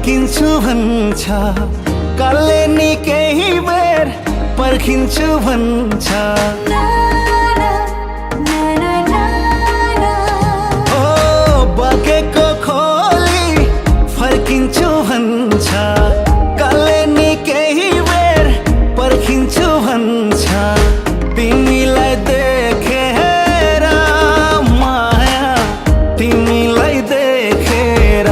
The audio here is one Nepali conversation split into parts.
फर्किन्छु भन्छ, कालले नि केही बेर पर्खिन्छु भन्छ। ओ बगेको खोली फर्किन्छु भन्छ, कालले नि केही बेर पर्खिन्छु भन्छ। तिमीलाई देखेर माया, तिमीलाई देखेर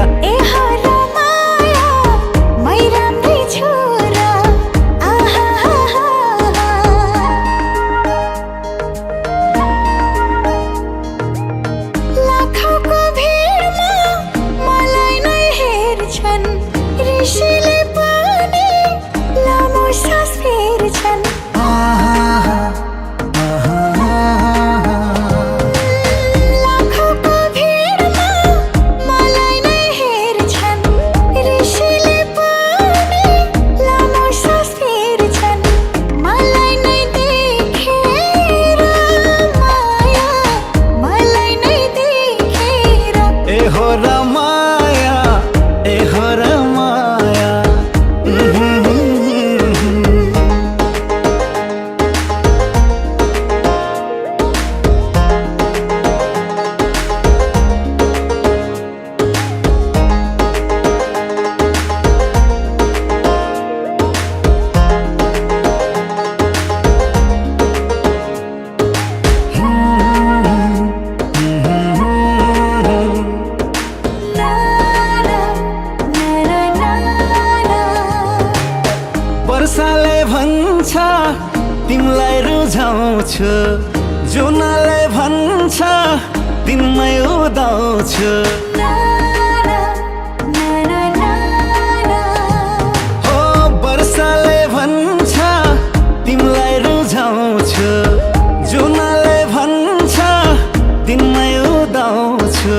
वर्षाले भन्छ तिमीलाई रुझाउँछु, जुनले भन्छ दिनमै उदाउँछु। हो वर्षाले भन्छ तिमीलाई रुझाउँछु, जुनले भन्छ दिनमै उदाउँछु।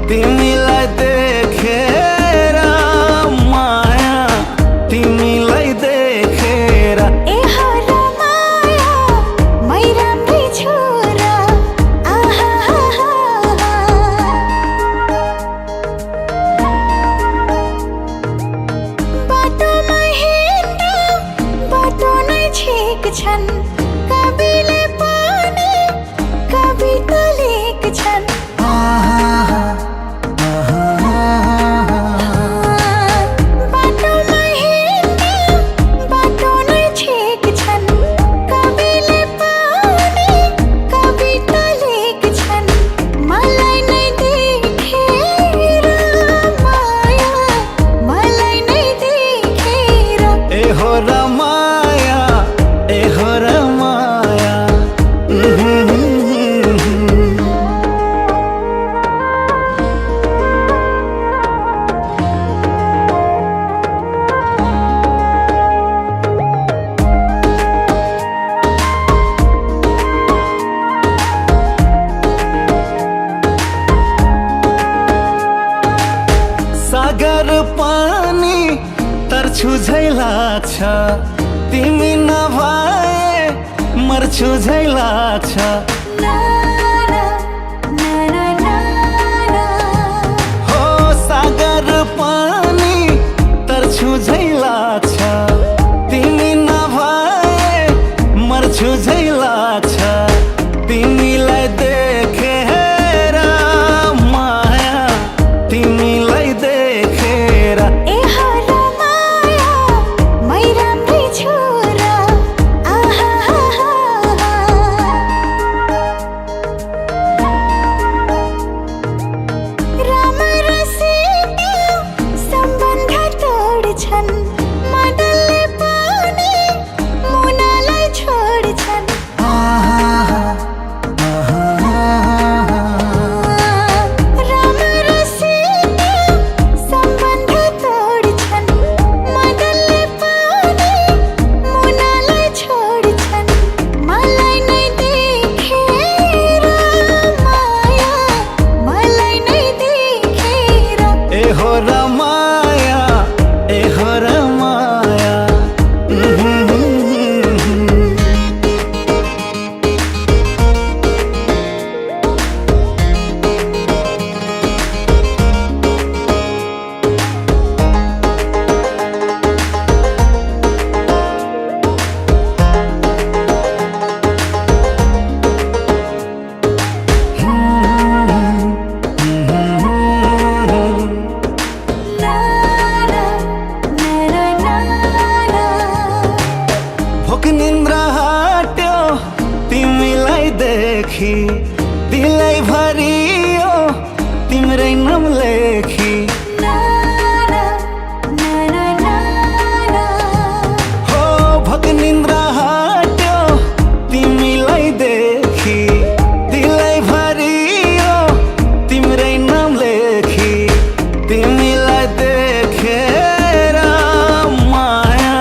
तिमीलाई देखेर माया, तिमीलाई देखेर छन् कविले पनि कविता लेख्छन्। बाटोमा हिँड्दा बाटो नै छेक्छन्, कविले पनि कविता लेख्छन्। मलाई नै देखेर माया, मलाई नै देखेर ए हो रमाया, ए हो रमाया। सागर पानी तर्छु झै लाग्छ, तिमी नभए मर्छु झै लाग्छ। हो सागर पानी तर्छु झै लाग्छ, तिमी नभए मर्छु झै लाग्छ। तिमीलाई देखेर माया, तिमीलाई देखेर मदनले पनि मुनालाई छोड्छन्। देखी दिलै भरियो तिम्रै नाम लेखी ना ना ना ना ना ना हो भग निन्द्रा हट्यो तिमीलाई देखी दिलै भरियो तिम्रै नाम लेखी तिमीलाई देखेर माया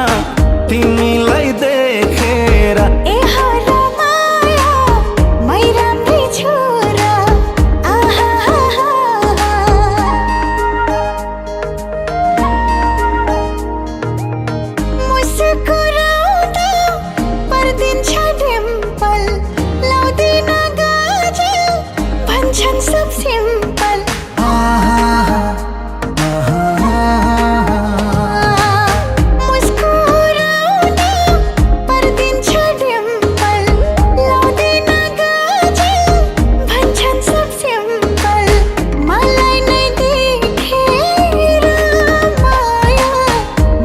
तिमीलाई देखेर ए हो र माया मै राम्रै छु र आहा हा हा मुस्कुराउँदा पर्दिन्छ डिम्पल लाउँदिन गाजल भन्छन् सब सिम्पल मुस्कुराउँदा पर्दिन्छ डिम्पल लाउँदिन गाजल भन्छन् सब सिम्पल मलाई नै देखेर माया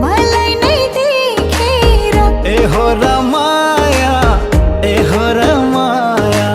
मलाई नै देखेर ए हो र माया ए हो र माया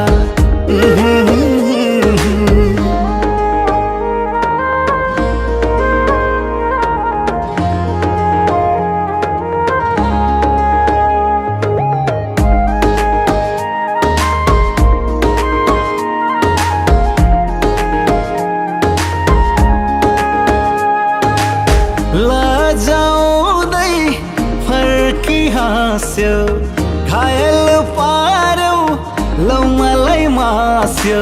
लजाउँदै फर्की हाँस्यो घायल पार्यौ लौ मलाई मास्यौ